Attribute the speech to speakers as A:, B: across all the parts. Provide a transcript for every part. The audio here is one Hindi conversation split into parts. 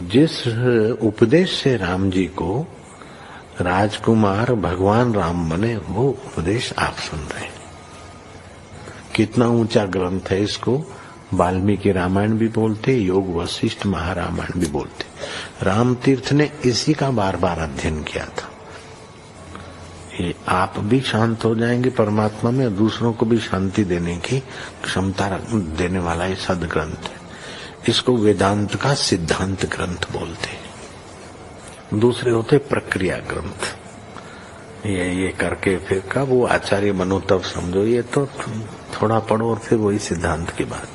A: जिस उपदेश से राम जी को राजकुमार भगवान राम बने, वो उपदेश आप सुन रहे हैं। कितना ऊंचा ग्रंथ है। इसको वाल्मीकि रामायण भी बोलते, योग वशिष्ठ महारामायण भी बोलते। राम तीर्थ ने इसी का बार बार अध्ययन किया था। ये आप भी शांत हो जाएंगे परमात्मा में, दूसरों को भी शांति देने की क्षमता देने वाला ये सदग्रंथ है। इसको वेदांत का सिद्धांत ग्रंथ बोलते हैं। दूसरे होते प्रक्रिया ग्रंथ। ये करके फिर कब वो आचार्य बनो तब समझो, ये तो थोड़ा पढ़ो और फिर वही सिद्धांत की बात।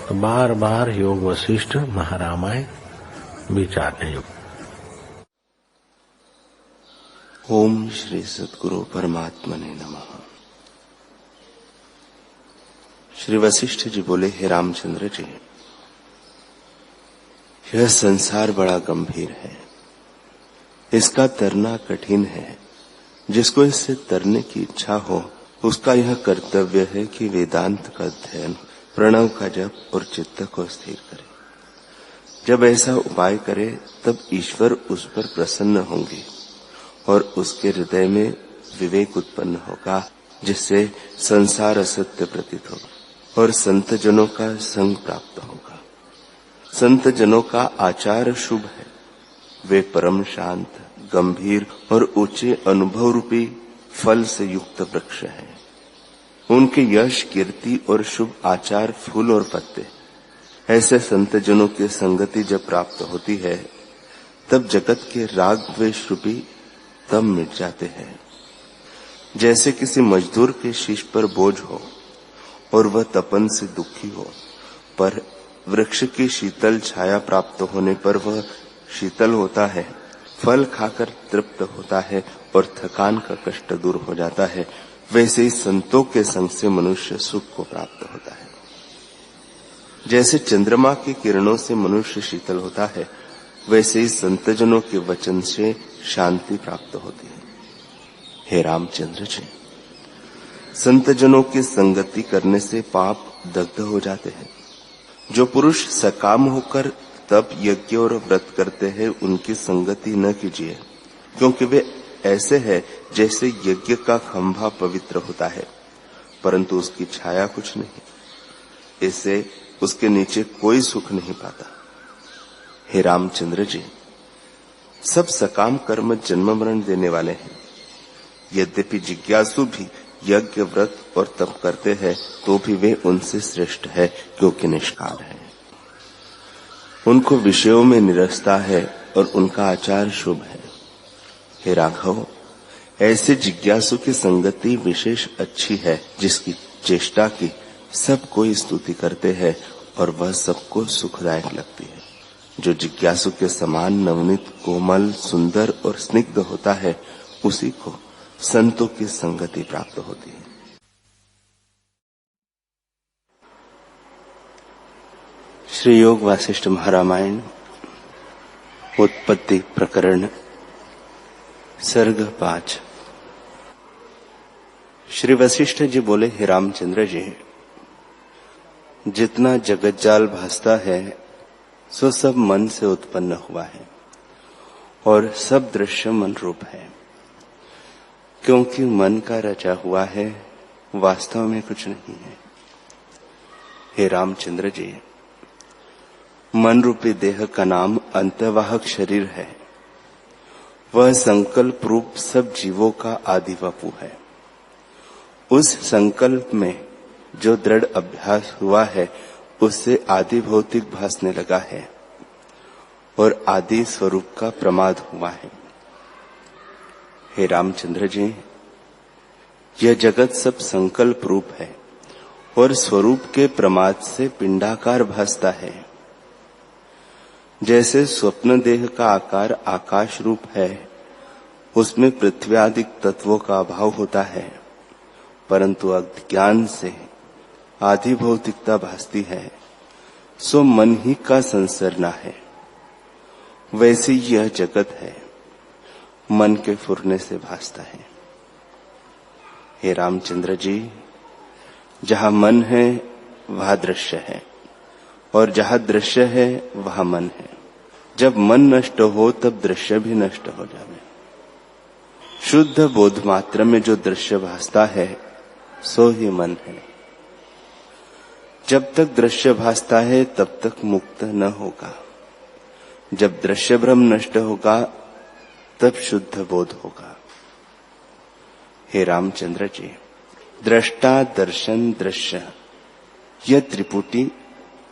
A: तो बार बार योग वशिष्ठ महारामायण विचारने योग।
B: ओम श्री सद्गुरु परमात्मने नमः। श्री वशिष्ठ जी बोले, हे रामचंद्र जी, यह संसार बड़ा गंभीर है, इसका तरना कठिन है। जिसको इससे तरने की इच्छा हो उसका यह कर्तव्य है कि वेदांत का अध्ययन, प्रणव का जप और चित्त को स्थिर करे। जब ऐसा उपाय करे तब ईश्वर उस पर प्रसन्न होंगे और उसके हृदय में विवेक उत्पन्न होगा, जिससे संसार असत्य प्रतीत होगा और संत जनों का संग प्राप्त होगा। संत जनों का आचार शुभ है। वे परम शांत, गंभीर और ऊंचे अनुभव रूपी फल से युक्त वृक्ष हैं। उनके यश, कीर्ति और शुभ आचार फूल और पत्ते। ऐसे संत जनों की संगति जब प्राप्त होती है तब जगत के राग द्वेष रूपी तम मिट जाते हैं। जैसे किसी मजदूर के शीश पर बोझ हो और वह तपन से दुखी हो, पर वृक्ष की शीतल छाया प्राप्त होने पर वह शीतल होता है, फल खाकर तृप्त होता है और थकान का कष्ट दूर हो जाता है, वैसे ही संतों के संग से मनुष्य सुख को प्राप्त होता है। जैसे चंद्रमा की किरणों से मनुष्य शीतल होता है, वैसे ही संतजनों के वचन से शांति प्राप्त होती है। हे रामचंद्र जी, संतजनों की संगति करने से पाप दग्ध हो जाते हैं। जो पुरुष सकाम होकर तप, यज्ञ और व्रत करते हैं, उनकी संगति न कीजिए, क्योंकि वे ऐसे हैं जैसे यज्ञ का खंभा पवित्र होता है परंतु उसकी छाया कुछ नहीं। इससे उसके नीचे कोई सुख नहीं पाता। हे रामचंद्र जी, सब सकाम कर्म जन्म मरण देने वाले हैं। यद्यपि जिज्ञासु भी यज्ञ, व्रत और तप करते हैं तो भी वे उनसे श्रेष्ठ है, क्योंकि निष्काम है। उनको विषयों में निरसता है और उनका आचार शुभ है। हे राघव, ऐसे जिज्ञासु की संगति विशेष अच्छी है, जिसकी चेष्टा की सब कोई स्तुति करते हैं और वह सबको सुखदायक लगती है। जो जिज्ञासु के समान नवनीत, कोमल, सुंदर और स्निग्ध होता है, उसी को संतों की संगति प्राप्त होती है। श्री योग वासिष्ठ महारामायण उत्पत्ति प्रकरण सर्ग 5। श्री वशिष्ठ जी बोले, हे रामचंद्र जी, जितना जगत जाल भासता है सो सब मन से उत्पन्न हुआ है और सब दृश्य मन रूप है। क्योंकि मन का रचा हुआ है, वास्तव में कुछ नहीं है। हे रामचंद्र जी, मन रूपी देह का नाम अंतवाहक शरीर है। वह संकल्प रूप सब जीवों का आदि वपु है। उस संकल्प में जो दृढ़ अभ्यास हुआ है, उससे आदि भौतिक भासने लगा है और आदि स्वरूप का प्रमाद हुआ है। हे रामचंद्र जी, यह जगत सब संकल्प रूप है और स्वरूप के प्रमाद से पिंडाकार भासता है। जैसे स्वप्न देह का आकार आकाश रूप है, उसमें पृथ्वी आदि तत्वों का अभाव होता है, परंतु अज्ञान से आदि भौतिकता भासती है, सो मन ही का संसरना है। वैसे यह जगत है, मन के फुरने से भासता है। हे रामचंद्र जी, जहां मन है वहां दृश्य है और जहां दृश्य है वहां मन है। जब मन नष्ट हो तब दृश्य भी नष्ट हो जावे। शुद्ध बोध मात्र में जो दृश्य भासता है सो ही मन है। जब तक दृश्य भासता है तब तक मुक्त न होगा। जब दृश्य भ्रम नष्ट होगा तब शुद्ध बोध होगा। हे रामचंद्र जी, दृष्टा दर्शन दृश्य यह त्रिपुटी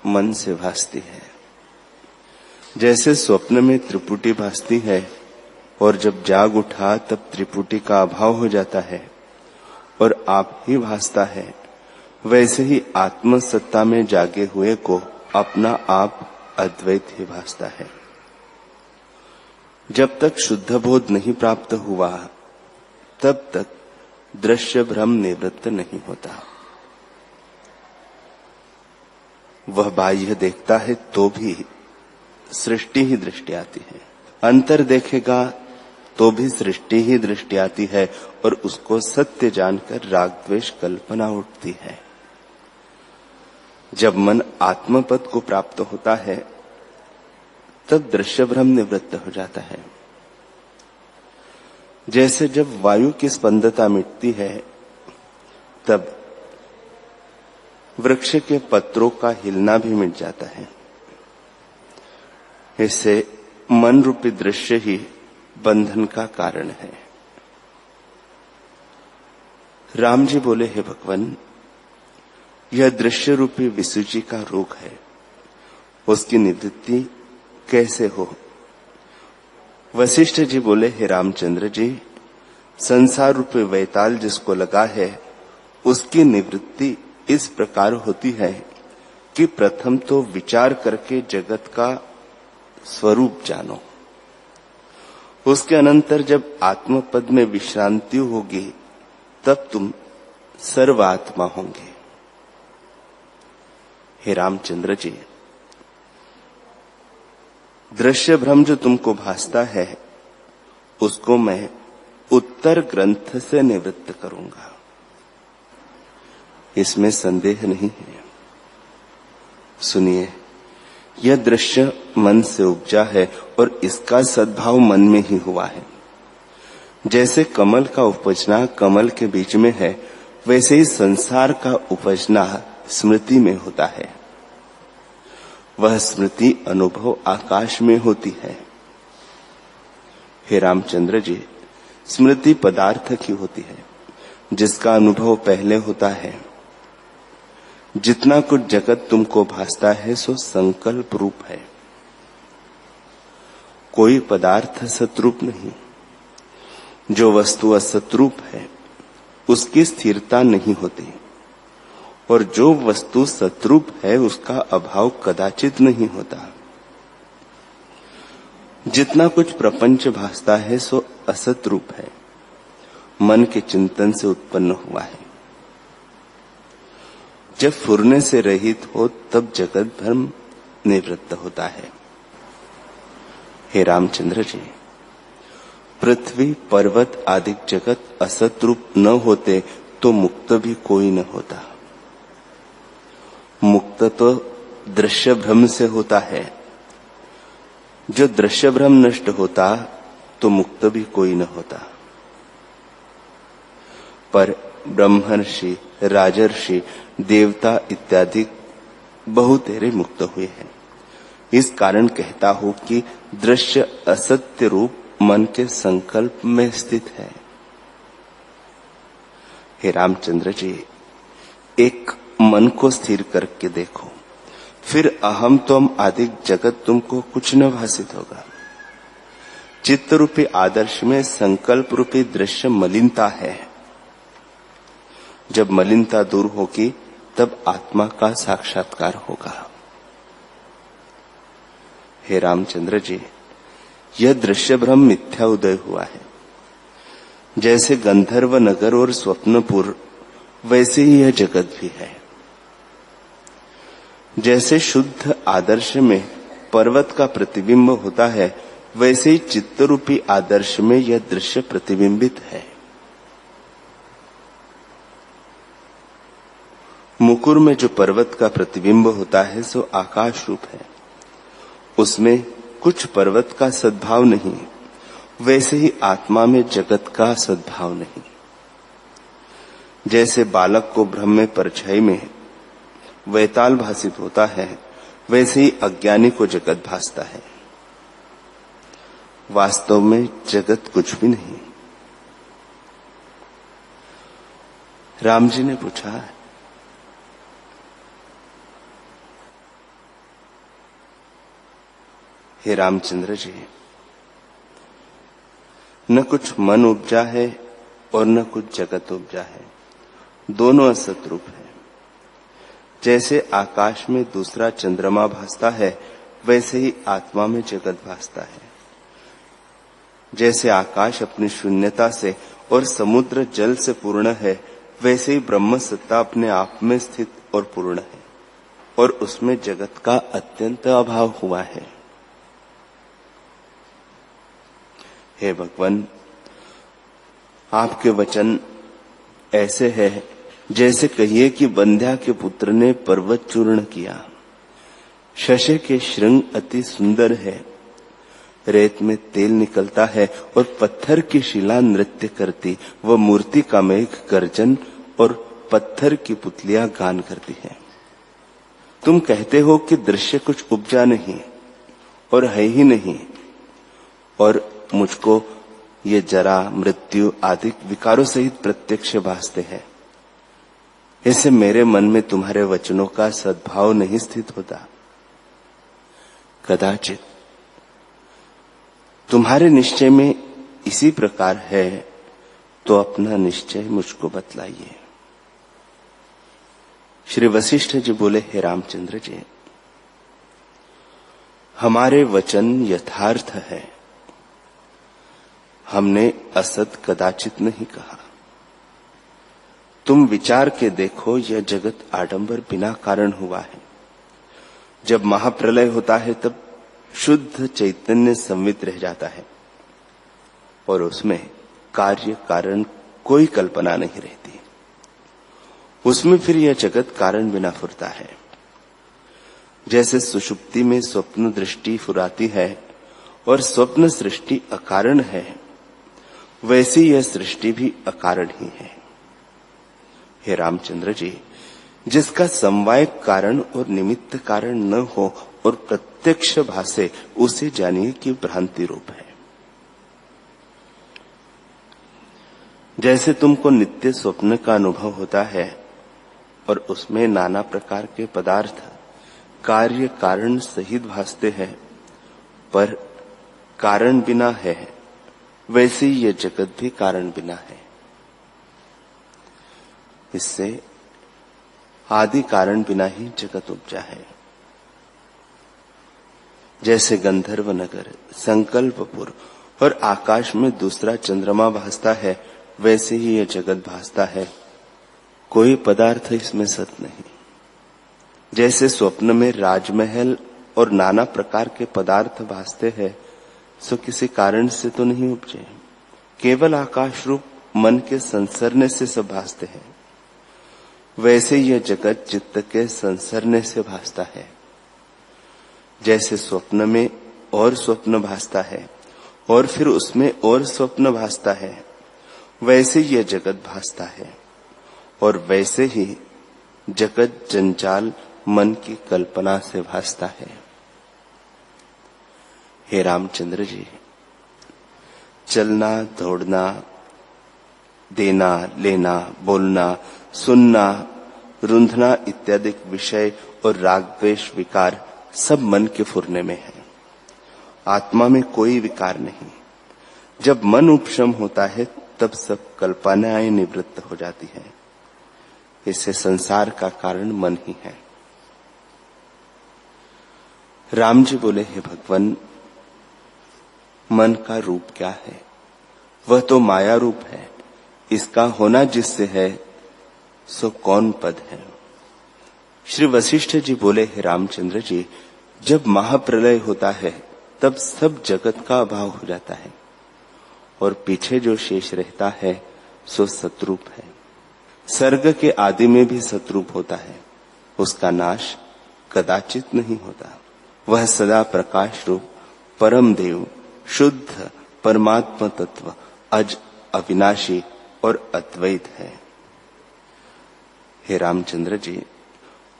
B: मन से भासती है। जैसे स्वप्न में त्रिपुटी भासती है और जब जाग उठा तब त्रिपुटी का अभाव हो जाता है और आप ही भासता है, वैसे ही आत्म सत्ता में जागे हुए को अपना आप अद्वैत ही भासता है। जब तक शुद्ध बोध नहीं प्राप्त हुआ तब तक दृश्य भ्रम निवृत्त नहीं होता। वह बाह्य देखता है तो भी सृष्टि ही दृष्टि आती है, अंतर देखेगा तो भी सृष्टि ही दृष्टि आती है और उसको सत्य जानकर राग द्वेष कल्पना उठती है। जब मन आत्मपद को प्राप्त होता है तब दृश्य भ्रम निवृत्त हो जाता है। जैसे जब वायु की स्पंदता मिटती है तब वृक्ष के पत्रों का हिलना भी मिट जाता है। इससे मन रूपी दृश्य ही बंधन का कारण है। राम जी बोले, हे भगवान, यह दृश्य रूपी विसूची का रोग है, उसकी निवृत्ति कैसे हो? वशिष्ठ जी बोले, हे रामचंद्र जी, संसार रूपी वैताल जिसको लगा है उसकी निवृत्ति इस प्रकार होती है कि प्रथम तो विचार करके जगत का स्वरूप जानो। उसके अनंतर जब आत्मपद में विश्रांति होगी तब तुम सर्वात्मा होंगे। हे रामचंद्र जी, दृश्य भ्रम जो तुमको भासता है उसको मैं उत्तर ग्रंथ से निवृत्त करूंगा, इसमें संदेह नहीं है। सुनिए, यह दृश्य मन से उपजा है और इसका सद्भाव मन में ही हुआ है। जैसे कमल का उपजना कमल के बीज में है, वैसे ही संसार का उपजना स्मृति में होता है। वह स्मृति अनुभव आकाश में होती है। हे रामचंद्र जी, स्मृति पदार्थ की होती है जिसका अनुभव पहले होता है। जितना कुछ जगत तुमको भासता है सो संकल्प रूप है, कोई पदार्थ सतरूप नहीं। जो वस्तु असतरूप है उसकी स्थिरता नहीं होती और जो वस्तु सतरूप है उसका अभाव कदाचित नहीं होता। जितना कुछ प्रपंच भासता है सो असत रूप है, मन के चिंतन से उत्पन्न हुआ है। जब फुरने से रहित हो तब जगत भ्रम निवृत्त होता है। हे रामचंद्र जी, पृथ्वी पर्वत आदि जगत असत रूप न होते तो मुक्त भी कोई न होता। मुक्त तो दृश्य भ्रम से होता है। जो दृश्य भ्रम नष्ट होता तो मुक्त भी कोई न होता। पर ब्रह्मर्षि, राजर्षि, देवता इत्यादि बहुतेरे मुक्त हुए हैं। इस कारण कहता हूं कि दृश्य असत्य रूप मन के संकल्प में स्थित है। हे रामचंद्र जी, एक मन को स्थिर करके देखो, फिर अहम तुम आदि जगत तुमको कुछ न भासित होगा। चित्त रूपी आदर्श में संकल्प रूपी दृश्य मलिनता है। जब मलिनता दूर होगी तब आत्मा का साक्षात्कार होगा। हे रामचंद्र जी, यह दृश्य भ्रम मिथ्या उदय हुआ है। जैसे गंधर्व नगर और स्वप्नपुर, वैसे ही यह जगत भी है। जैसे शुद्ध आदर्श में पर्वत का प्रतिबिंब होता है, वैसे ही चित्त रूपी आदर्श में यह दृश्य प्रतिबिंबित है। मुकुर में जो पर्वत का प्रतिबिंब होता है सो आकाश रूप है। उसमें कुछ पर्वत का सद्भाव नहीं, वैसे ही आत्मा में जगत का सद्भाव नहीं। जैसे बालक को भ्रम में परछाई में वैताल भासित होता है, वैसे ही अज्ञानी को जगत भासता है। वास्तव में जगत कुछ भी नहीं। राम जी ने पूछा, हे रामचंद्र जी, न कुछ मन उपजा है और न कुछ जगत उपजा है, दोनों असत रूप है। जैसे आकाश में दूसरा चंद्रमा भासता है, वैसे ही आत्मा में जगत भासता है। जैसे आकाश अपनी शून्यता से और समुद्र जल से पूर्ण है, वैसे ही ब्रह्म सत्ता अपने आप में स्थित और पूर्ण है, और उसमें जगत का अत्यंत अभाव हुआ है। हे भगवान, आपके वचन ऐसे है जैसे कहिए कि बंध्या के पुत्र ने पर्वत चूर्ण किया। शशे के श्रृंग अति सुंदर है, रेत में तेल निकलता है और पत्थर की शिला नृत्य करती, वह मूर्ति का मेघ गर्जन और पत्थर की पुतलियां गान करती है। तुम कहते हो कि दृश्य कुछ उपजा नहीं और है ही नहीं, और मुझको ये जरा मृत्यु आदि विकारों सहित प्रत्यक्ष भासते हैं। इससे मेरे मन में तुम्हारे वचनों का सद्भाव नहीं स्थित होता। कदाचित तुम्हारे निश्चय में इसी प्रकार है, तो अपना निश्चय मुझको बतलाइए। श्री वशिष्ठ जी बोले, हे रामचंद्र जी, हमारे वचन यथार्थ है, हमने असत कदाचित नहीं कहा। तुम विचार के देखो, यह जगत आडंबर बिना कारण हुआ है। जब महाप्रलय होता है तब शुद्ध चैतन्य संवित रह जाता है और उसमें कार्य कारण कोई कल्पना नहीं रहती। उसमें फिर यह जगत कारण बिना फुरता है। जैसे सुषुप्ति में स्वप्न दृष्टि फुराती है और स्वप्न सृष्टि अकारण है, वैसी यह सृष्टि भी अकारण ही है। हे रामचंद्र जी, जिसका समवाय कारण और निमित्त कारण न हो और प्रत्यक्ष भासे, उसे जानिए कि भ्रांति रूप है। जैसे तुमको नित्य स्वप्न का अनुभव होता है और उसमें नाना प्रकार के पदार्थ कार्य कारण सहित भासते हैं, पर कारण बिना है, वैसे ही यह जगत भी कारण बिना है। इससे आदि कारण बिना ही जगत उपजा है। जैसे गंधर्व नगर, संकल्पपुर और आकाश में दूसरा चंद्रमा भासता है, वैसे ही यह जगत भासता है। कोई पदार्थ इसमें सत नहीं। जैसे स्वप्न में राजमहल और नाना प्रकार के पदार्थ भासते हैं, सो किसी कारण से तो नहीं उपजे, केवल आकाश रूप मन के संसरने से सब भासते हैं। वैसे यह जगत चित्त के संसरने से भासता है। जैसे स्वप्न में और स्वप्न भासता है और फिर उसमें और स्वप्न भासता है, वैसे यह जगत भासता है। और वैसे ही जगत जंजाल मन की कल्पना से भासता है। हे रामचंद्र जी, चलना, दौड़ना, देना, लेना, बोलना, सुनना, रुंधना इत्यादि विषय और राग द्वेष विकार सब मन के फुरने में है। आत्मा में कोई विकार नहीं। जब मन उपशम होता है तब सब कल्पनाएं निवृत्त हो जाती है। इससे संसार का कारण मन ही है। राम जी बोले, हे भगवान, मन का रूप क्या है? वह तो माया रूप है। इसका होना जिससे है सो कौन पद है? श्री वशिष्ठ जी बोले, हे रामचंद्र जी, जब महाप्रलय होता है तब सब जगत का अभाव हो जाता है और पीछे जो शेष रहता है सो सतरूप है। सर्ग के आदि में भी सतरूप होता है, उसका नाश कदाचित नहीं होता। वह सदा प्रकाश रूप परम देव, शुद्ध परमात्मा तत्व, अज, अविनाशी और अद्वैत है। हे रामचंद्र जी,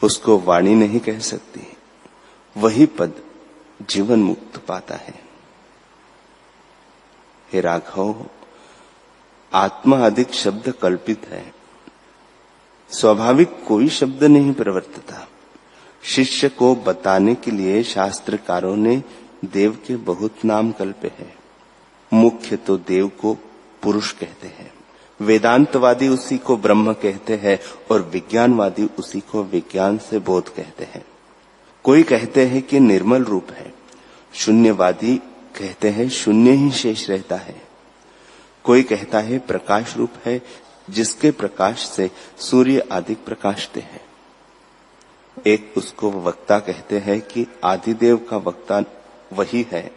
B: उसको वाणी नहीं कह सकती, वही पद जीवन मुक्त पाता है। हे राघव, आत्मा अधिक शब्द कल्पित है, स्वाभाविक कोई शब्द नहीं प्रवर्तता। शिष्य को बताने के लिए शास्त्रकारों ने देव के बहुत नाम कल्पे हैं। मुख्य तो देव को पुरुष कहते हैं, वेदांतवादी उसी को ब्रह्म कहते हैं और विज्ञानवादी उसी को विज्ञान से बोध कहते हैं। कोई कहते हैं कि निर्मल रूप है, शून्यवादी कहते हैं शून्य ही शेष रहता है। कोई कहता है प्रकाश रूप है, जिसके प्रकाश से सूर्य आदि प्रकाशते हैं। एक उसको वक्ता कहते हैं कि आदिदेव का वक्ता वही है,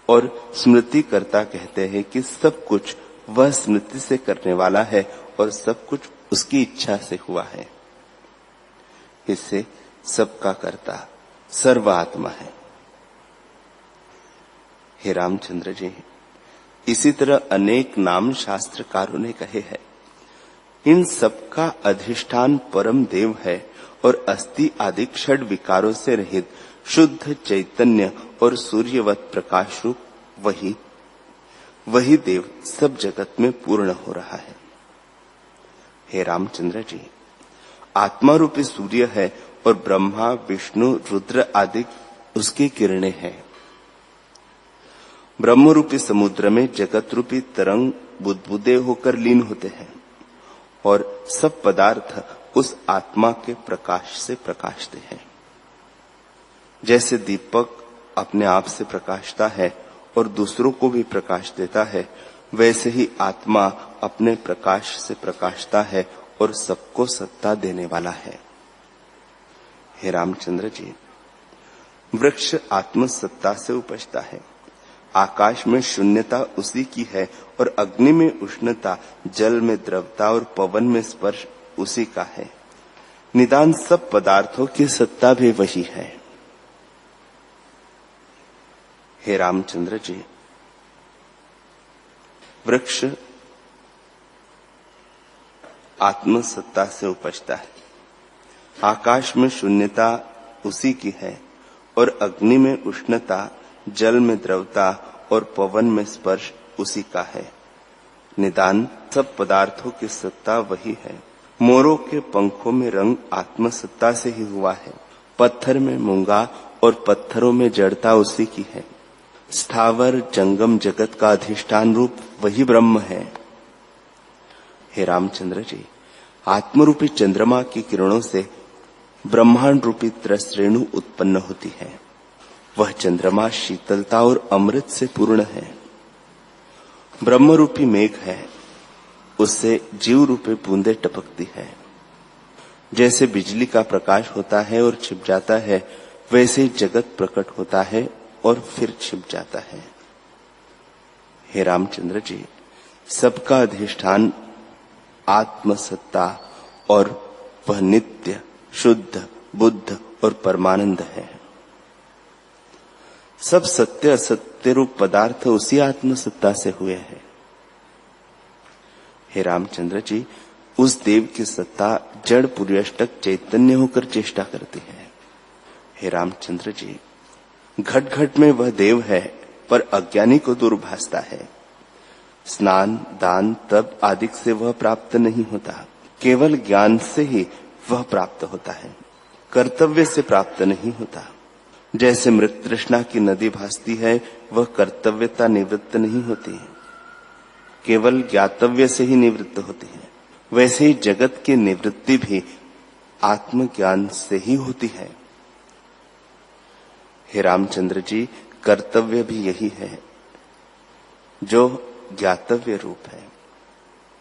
B: और स्मृतिकर्ता कहते हैं कि सब कुछ वह स्मृति से करने वाला है और सब कुछ उसकी इच्छा से हुआ है। इससे सबका कर्ता सर्व आत्मा है। हे रामचंद्र जी, इसी तरह अनेक नाम शास्त्रकारों ने कहे हैं। इन सबका अधिष्ठान परम देव है और अस्थि आदि षड विकारों से रहित शुद्ध चैतन्य और सूर्यवत प्रकाश रूप वही देव सब जगत में पूर्ण हो रहा है। हे रामचंद्र जी, आत्मा रूपी सूर्य है और ब्रह्मा, विष्णु, रुद्र आदि उसकी किरणें हैं। ब्रह्म रूपी समुद्र में जगत रूपी तरंग बुदबुदे होकर लीन होते हैं और सब पदार्थ उस आत्मा के प्रकाश से प्रकाशते हैं। जैसे दीपक अपने आप से प्रकाशता है और दूसरों को भी प्रकाश देता है, वैसे ही आत्मा अपने प्रकाश से प्रकाशता है और सबको सत्ता देने वाला है। हे रामचंद्र जी, वृक्ष आत्म सत्ता से उपजता है, आकाश में शून्यता उसी की है और अग्नि में उष्णता, जल में द्रवता और पवन में स्पर्श उसी का है। निदान सब पदार्थों की सत्ता भी वही है। हे रामचंद्र जी, वृक्ष आत्म सत्ता से उपजता है, आकाश में शून्यता उसी की है और अग्नि में उष्णता, जल में द्रवता और पवन में स्पर्श उसी का है। निदान सब पदार्थों की सत्ता वही है। मोरों के पंखों में रंग आत्मसत्ता से ही हुआ है, पत्थर में मूंगा और पत्थरों में जड़ता उसी की है। स्थावर जंगम जगत का अधिष्ठान रूप वही ब्रह्म है। हे रामचंद्र जी, आत्मरूपी चंद्रमा की किरणों से ब्रह्मांड रूपी त्रसरेणु उत्पन्न होती है। वह चंद्रमा शीतलता और अमृत से पूर्ण है। ब्रह्म रूपी मेघ है, उससे जीव रूपी बूंदे टपकती है। जैसे बिजली का प्रकाश होता है और छिप जाता है, वैसे ही जगत प्रकट होता है और फिर छिप जाता है। हे रामचंद्र जी, सबका अधिष्ठान आत्मसत्ता और वह नित्य, शुद्ध, बुद्ध और परमानंद है। सब सत्य असत्य रूप पदार्थ उसी आत्मसत्ता से हुए हैं। हे रामचंद्र जी, उस देव की सत्ता जड़ पुर्यष्टक चैतन्य होकर चेष्टा करती है। हे रामचंद्र जी, घट घट में वह देव है, पर अज्ञानी को दूर भासता है। स्नान, दान, तप आदि से वह प्राप्त नहीं होता, केवल ज्ञान से ही वह प्राप्त होता है, कर्तव्य से प्राप्त नहीं होता। जैसे मृत तृष्णा की नदी भासती है, वह कर्तव्यता निवृत्त नहीं होती, केवल ज्ञातव्य से ही निवृत्त होती है। वैसे ही जगत की निवृत्ति भी आत्मज्ञान से ही होती है। हे रामचंद्र जी, कर्तव्य भी यही है जो ज्ञातव्य रूप है,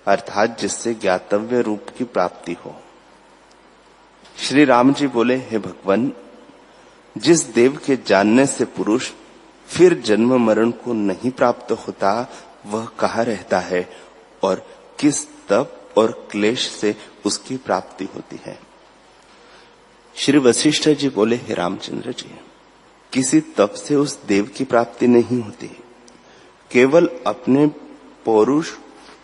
B: अर्थात जिससे ज्ञातव्य रूप की प्राप्ति हो। श्री राम जी बोले, हे भगवान, जिस देव के जानने से पुरुष फिर जन्म मरण को नहीं प्राप्त होता, वह कहाँ रहता है और किस तप और क्लेश से उसकी प्राप्ति होती है। श्री वशिष्ठ जी बोले, हे रामचंद्र जी, किसी तप से उस देव की प्राप्ति नहीं होती, केवल अपने पौरुष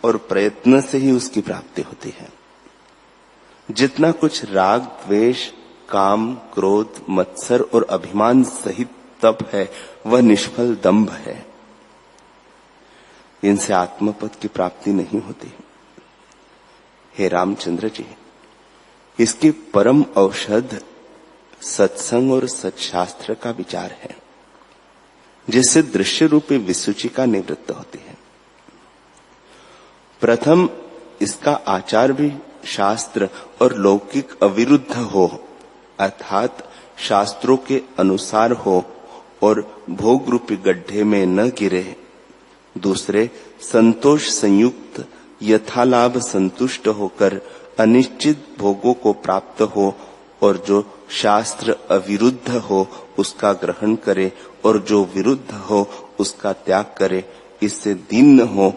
B: और प्रयत्न से ही उसकी प्राप्ति होती है। जितना कुछ राग, द्वेष, काम, क्रोध, मत्सर और अभिमान सहित तप है, वह निष्फल दंभ है। इनसे आत्मपद की प्राप्ति नहीं होती। हे रामचंद्र जी, इसकी परम औषध सत्संग और सत्शास्त्र का विचार है, जिससे दृश्य रूपी विसूचिका निवृत्त होती है। प्रथम इसका आचार भी शास्त्र और लौकिक अविरुद्ध हो, अर्थात शास्त्रों के अनुसार हो और भोग रूपी गड्ढे में न गिरे। दूसरे, संतोष संयुक्त यथालाभ संतुष्ट होकर अनिश्चित भोगों को प्राप्त हो, और जो शास्त्र अविरुद्ध हो उसका ग्रहण करे और जो विरुद्ध हो उसका त्याग करे, इससे दीन हो।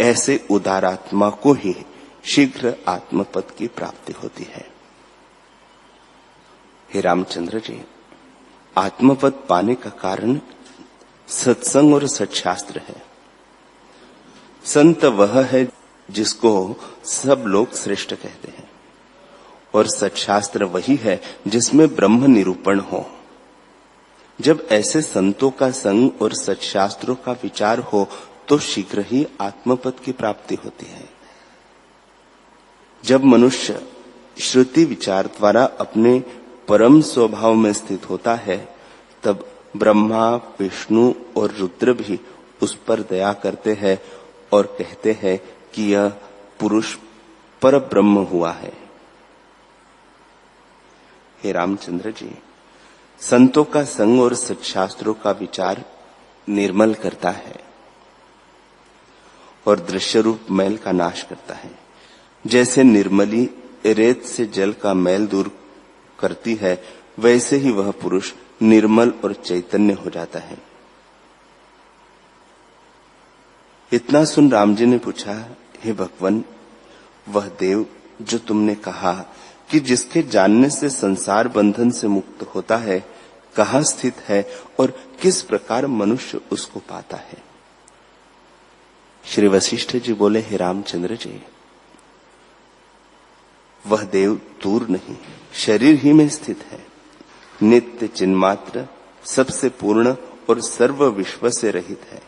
B: ऐसे उदारात्मा को ही शीघ्र आत्मपद की प्राप्ति होती है। हे रामचंद्र जी, आत्मपद पाने का कारण सत्संग और सत्शास्त्र है। संत वह है जिसको सब लोग श्रेष्ठ कहते हैं, और सत्शास्त्र वही है जिसमें ब्रह्म निरूपण हो। जब ऐसे संतों का संग और सत्शास्त्रों का विचार हो तो शीघ्र ही आत्मपद की प्राप्ति होती है। जब मनुष्य श्रुति विचार द्वारा अपने परम स्वभाव में स्थित होता है, तब ब्रह्मा, विष्णु और रुद्र भी उस पर दया करते हैं और कहते हैं कि यह पुरुष पर ब्रह्म हुआ है। हे रामचंद्र जी, संतों का संग और सत्शास्त्रों का विचार निर्मल करता है और दृश्य रूप मैल का नाश करता है। जैसे निर्मली रेत से जल का मैल दूर करती है, वैसे ही वह पुरुष निर्मल और चैतन्य हो जाता है। इतना सुन राम जी ने पूछा, हे भगवान, वह देव जो तुमने कहा कि जिसके जानने से संसार बंधन से मुक्त होता है, कहाँ स्थित है और किस प्रकार मनुष्य उसको पाता है? श्री वशिष्ठ जी बोले, हे रामचंद्र जी, वह देव दूर नहीं, शरीर ही में स्थित है। नित्य चिन्मात्र, सबसे पूर्ण और सर्व विश्व से रहित है।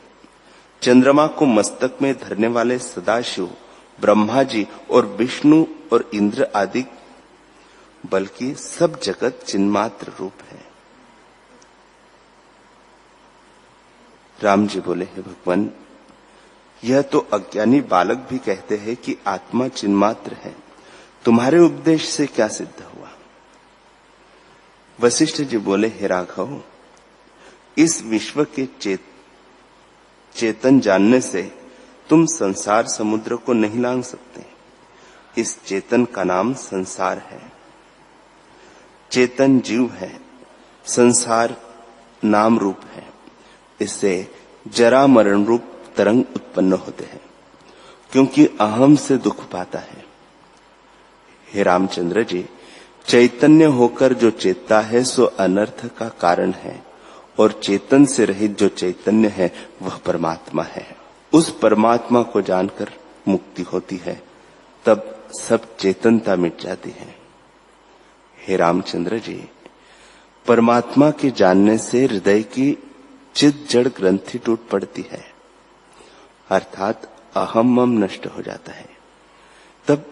B: चंद्रमा को मस्तक में धरने वाले सदाशिव, ब्रह्मा जी और विष्णु और इंद्र आदि, बल्कि सब जगत चिन्मात्र रूप है। राम जी बोले, हे भगवान, यह तो अज्ञानी बालक भी कहते हैं कि आत्मा चिन्मात्र है, तुम्हारे उपदेश से क्या सिद्ध हुआ? वशिष्ठ जी बोले, हे राघव, इस विश्व के चेतन जानने से तुम संसार समुद्र को नहीं लांघ सकते। इस चेतन का नाम संसार है। चेतन जीव है, संसार नाम रूप है। इससे जरा मरण रूप तरंग उत्पन्न होते हैं, क्योंकि अहम से दुख पाता है। हे रामचंद्र जी, चैतन्य होकर जो चेतता है सो अनर्थ का कारण है, और चेतन से रहित जो चैतन्य है वह परमात्मा है। उस परमात्मा को जानकर मुक्ति होती है, तब सब चेतनता मिट जाती है। हे रामचंद्र जी, परमात्मा के जानने से हृदय की चित जड़ ग्रंथि टूट पड़ती है, अर्थात अहम मम नष्ट हो जाता है। तब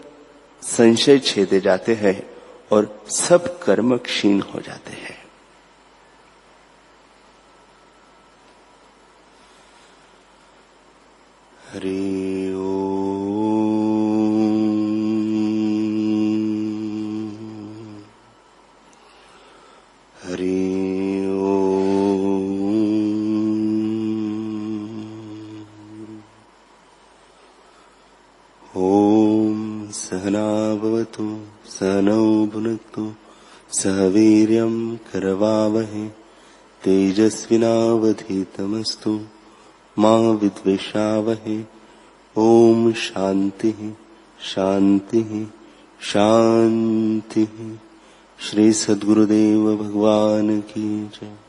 B: संशय छेदे जाते हैं और सब कर्म क्षीण हो जाते हैं। हरि ओम। हरि ओम। ओम सहना भवतु सहनौ भुनक्तु सह वीर्यं करवावहै तेजस्विनावधीतमस्तु मा विद्विषावहै। ओम शांति शांति शांति। श्री सद्गुरुदेव भगवान की जय।